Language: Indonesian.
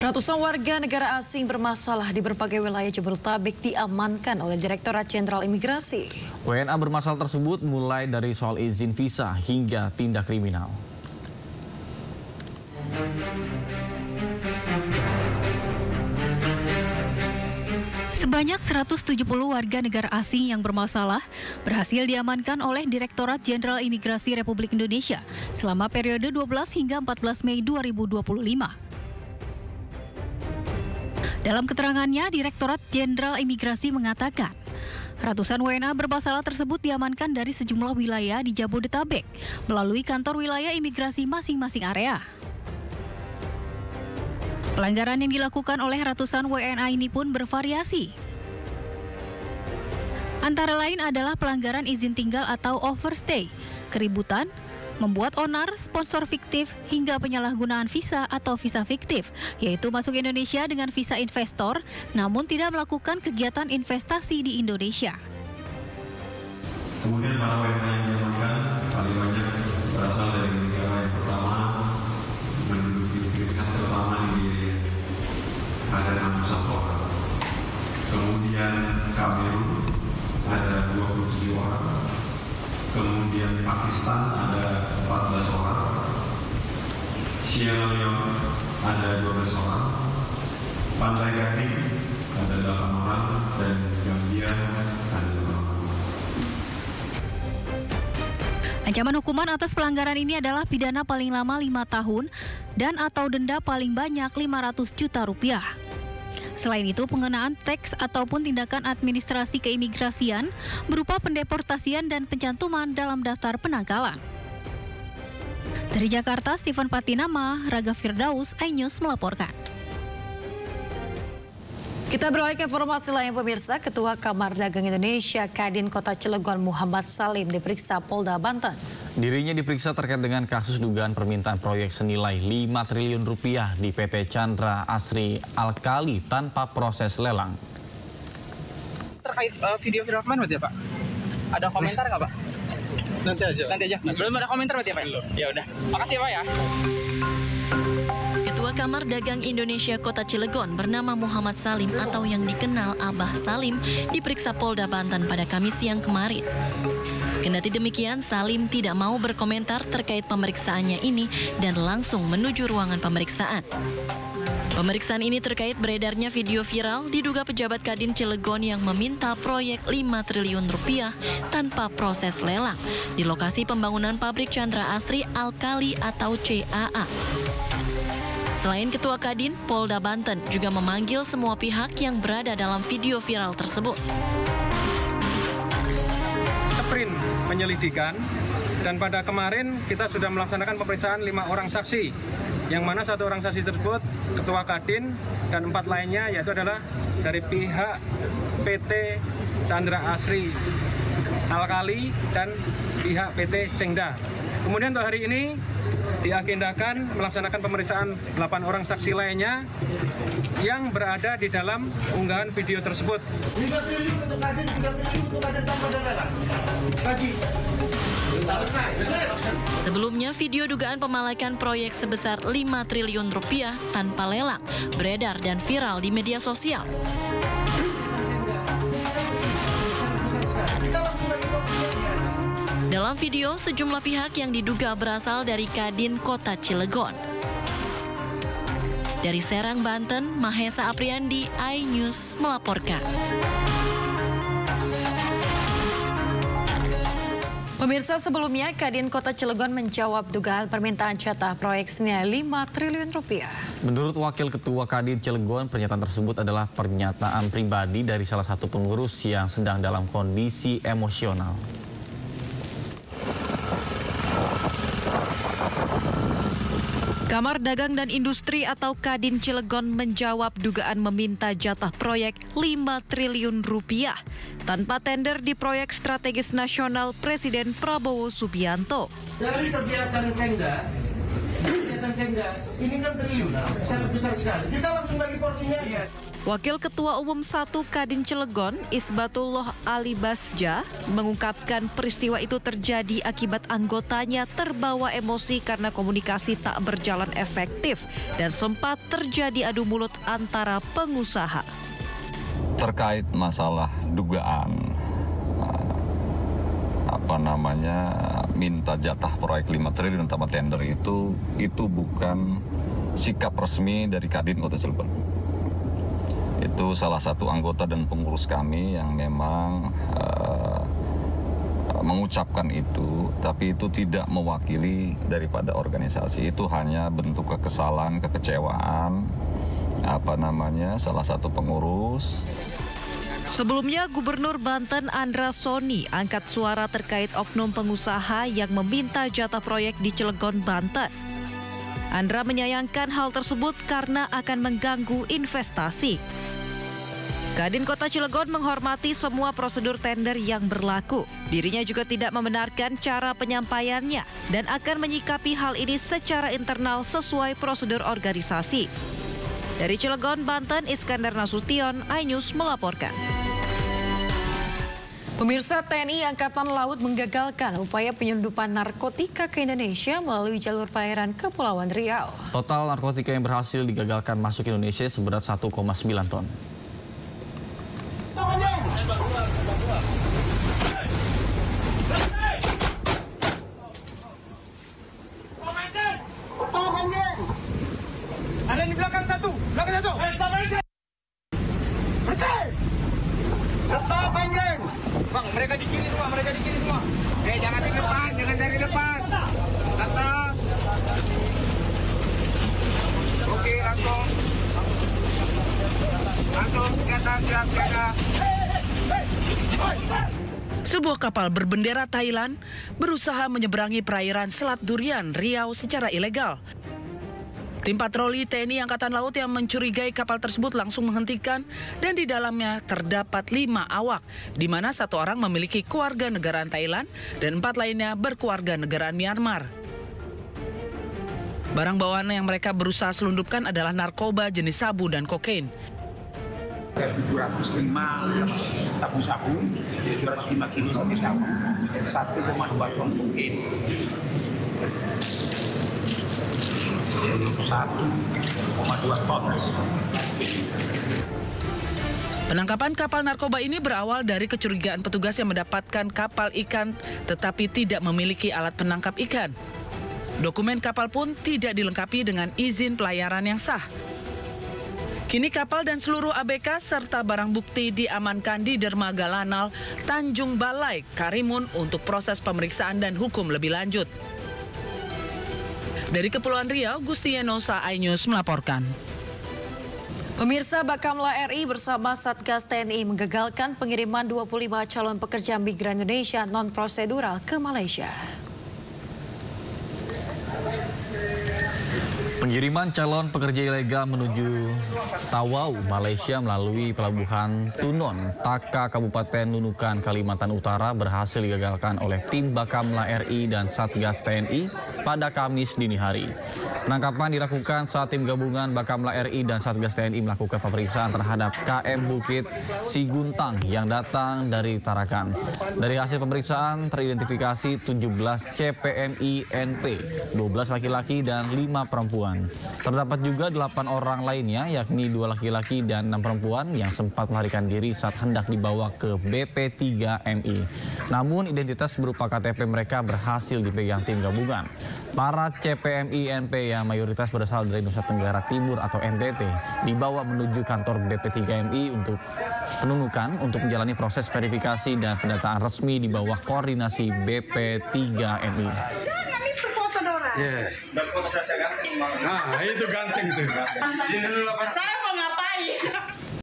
Ratusan warga negara asing bermasalah di berbagai wilayah Jabodetabek diamankan oleh Direktorat Jenderal Imigrasi. WNA bermasalah tersebut mulai dari soal izin visa hingga tindak kriminal. Sebanyak 170 warga negara asing yang bermasalah berhasil diamankan oleh Direktorat Jenderal Imigrasi Republik Indonesia selama periode 12 hingga 14 Mei 2025. Dalam keterangannya, Direktorat Jenderal Imigrasi mengatakan, ratusan WNA bermasalah tersebut diamankan dari sejumlah wilayah di Jabodetabek melalui kantor wilayah imigrasi masing-masing area. Pelanggaran yang dilakukan oleh ratusan WNA ini pun bervariasi. Antara lain adalah pelanggaran izin tinggal atau overstay, keributan, membuat onar, sponsor fiktif, hingga penyalahgunaan visa atau visa fiktif, yaitu masuk Indonesia dengan visa investor, namun tidak melakukan kegiatan investasi di Indonesia. Kemudian para WNA yang diamankan paling banyak berasal dari negara yang pertama menduduki peringkat pertama di Nigeria, ada 61 orang. Kemudian Kamerun ada 27 orang. Kemudian Pakistan ada 14 orang, Sierra Leone ada 12 orang, Pantai Gading ada 8 orang, dan Gambia ada 8 orang. Ancaman hukuman atas pelanggaran ini adalah pidana paling lama 5 tahun dan atau denda paling banyak 500 juta rupiah. Selain itu, pengenaan teks ataupun tindakan administrasi keimigrasian berupa pendeportasian dan pencantuman dalam daftar penangkalan. Dari Jakarta, Stephen Patinama, Raga Firdaus, iNews melaporkan. Kita beralih ke informasi lain pemirsa. Ketua Kamar Dagang Indonesia Kadin Kota Cilegon Muhammad Salim diperiksa Polda Banten. Dirinya diperiksa terkait dengan kasus dugaan permintaan proyek senilai 5 triliun rupiah di PT Chandra Asri Alkali tanpa proses lelang. Terkait video viral kemarin berarti ya Pak? Ada komentar nggak Pak? Nanti aja. Belum ada komentar berarti ya Pak? Ya udah. Makasih ya Pak ya. Ketua Kamar Dagang Indonesia Kota Cilegon bernama Muhammad Salim atau yang dikenal Abah Salim diperiksa Polda Banten pada Kamis siang kemarin. Kendati demikian, Salim tidak mau berkomentar terkait pemeriksaannya ini dan langsung menuju ruangan pemeriksaan. Pemeriksaan ini terkait beredarnya video viral diduga pejabat Kadin Cilegon yang meminta proyek 5 triliun rupiah tanpa proses lelang di lokasi pembangunan pabrik Chandra Asri Alkali atau CAA. Selain Ketua Kadin, Polda Banten juga memanggil semua pihak yang berada dalam video viral tersebut. Sprint penyelidikan, dan pada kemarin kita sudah melaksanakan pemeriksaan 5 orang saksi, yang mana 1 orang saksi tersebut Ketua Kadin dan 4 lainnya yaitu adalah dari pihak PT Chandra Asri Alkali dan pihak PT Cengda. Kemudian untuk hari ini diagendakan melaksanakan pemeriksaan 8 orang saksi lainnya yang berada di dalam unggahan video tersebut. 5 triliun untuk Kadin, 3 triliun untuk Kadin tanpa lelang. Bagi. Sebelumnya, video dugaan pemalakan proyek sebesar 5 triliun rupiah tanpa lelang beredar dan viral di media sosial. Dalam video, sejumlah pihak yang diduga berasal dari Kadin Kota Cilegon. Dari Serang, Banten, Mahesa Apriandi, iNews melaporkan. Pemirsa, sebelumnya Kadin Kota Cilegon menjawab dugaan permintaan jatah proyek senilai 5 triliun rupiah. Menurut Wakil Ketua Kadin Cilegon, pernyataan tersebut adalah pernyataan pribadi dari salah satu pengurus yang sedang dalam kondisi emosional. Kamar Dagang dan Industri atau Kadin Cilegon menjawab dugaan meminta jatah proyek 5 triliun rupiah tanpa tender di proyek strategis nasional Presiden Prabowo Subianto. Dari kegiatan Pemda Ini kan triliunan, sangat besar sekali. Kita langsung bagi porsinya. Wakil Ketua Umum 1 Kadin Cilegon, Isbatullah Ali Basja, mengungkapkan peristiwa itu terjadi akibat anggotanya terbawa emosi karena komunikasi tak berjalan efektif dan sempat terjadi adu mulut antara pengusaha. Terkait masalah dugaan minta jatah proyek 5 triliun tanpa tender itu bukan sikap resmi dari Kadin Kota Cilegon. Itu salah satu anggota dan pengurus kami yang memang mengucapkan itu, tapi itu tidak mewakili daripada organisasi. Itu hanya bentuk kekesalan, kekecewaan, salah satu pengurus. Sebelumnya, Gubernur Banten Andra Soni angkat suara terkait oknum pengusaha yang meminta jatah proyek di Cilegon, Banten. Andra menyayangkan hal tersebut karena akan mengganggu investasi. Kadin Kota Cilegon menghormati semua prosedur tender yang berlaku. Dirinya juga tidak membenarkan cara penyampaiannya dan akan menyikapi hal ini secara internal sesuai prosedur organisasi. Dari Cilegon, Banten, Iskandar Nasution, iNews melaporkan. Pemirsa, TNI Angkatan Laut menggagalkan upaya penyelundupan narkotika ke Indonesia melalui jalur perairan Kepulauan Riau. Total narkotika yang berhasil digagalkan masuk Indonesia seberat 1,9 ton. Ada di belakang satu. Stop anjing. Bang, mereka di kiri semua. Jangan di depan. Stop. Oke, langsung senjata siap siaga. Sebuah kapal berbendera Thailand berusaha menyeberangi perairan Selat Durian, Riau secara ilegal. Tim patroli TNI Angkatan Laut yang mencurigai kapal tersebut langsung menghentikan dan di dalamnya terdapat 5 awak, di mana 1 orang memiliki kewarganegaraan Thailand dan 4 lainnya berkewarganegaraan Myanmar. Barang bawaan yang mereka berusaha selundupkan adalah narkoba jenis sabu dan kokain. 705 sabu-sabu, 705 kilo sabu-sabu, 1,2 ton kokain. 1,2 ton. Penangkapan kapal narkoba ini berawal dari kecurigaan petugas yang mendapatkan kapal ikan tetapi tidak memiliki alat penangkap ikan. Dokumen kapal pun tidak dilengkapi dengan izin pelayaran yang sah. Kini kapal dan seluruh ABK serta barang bukti diamankan di Dermaga Lanal, Tanjung Balai, Karimun untuk proses pemeriksaan dan hukum lebih lanjut. Dari Kepulauan Riau, Gustianosa, iNews melaporkan. Pemirsa, Bakamla RI bersama Satgas TNI menggagalkan pengiriman 25 calon pekerja migran Indonesia non-prosedural ke Malaysia. Pengiriman calon pekerja ilegal menuju Tawau, Malaysia melalui pelabuhan Tunon, Taka, Kabupaten Nunukan, Kalimantan Utara berhasil digagalkan oleh tim Bakamla RI dan Satgas TNI pada Kamis dini hari. Penangkapan dilakukan saat tim gabungan Bakamla RI dan Satgas TNI melakukan pemeriksaan terhadap KM Bukit Siguntang yang datang dari Tarakan. Dari hasil pemeriksaan teridentifikasi 17 CPMI-NP, 12 laki-laki dan 5 perempuan. Terdapat juga 8 orang lainnya, yakni 2 laki-laki dan 6 perempuan yang sempat melarikan diri saat hendak dibawa ke BP3MI. Namun identitas berupa KTP mereka berhasil dipegang tim gabungan. Para CPMI-NP yang mayoritas berasal dari Nusa Tenggara Timur atau NTT dibawa menuju kantor BP3MI untuk penunukan untuk menjalani proses verifikasi dan pendataan resmi di bawah koordinasi BP3MI. Jangan itu foto Dora. Yes. Nah, itu ganteng tuh. Saya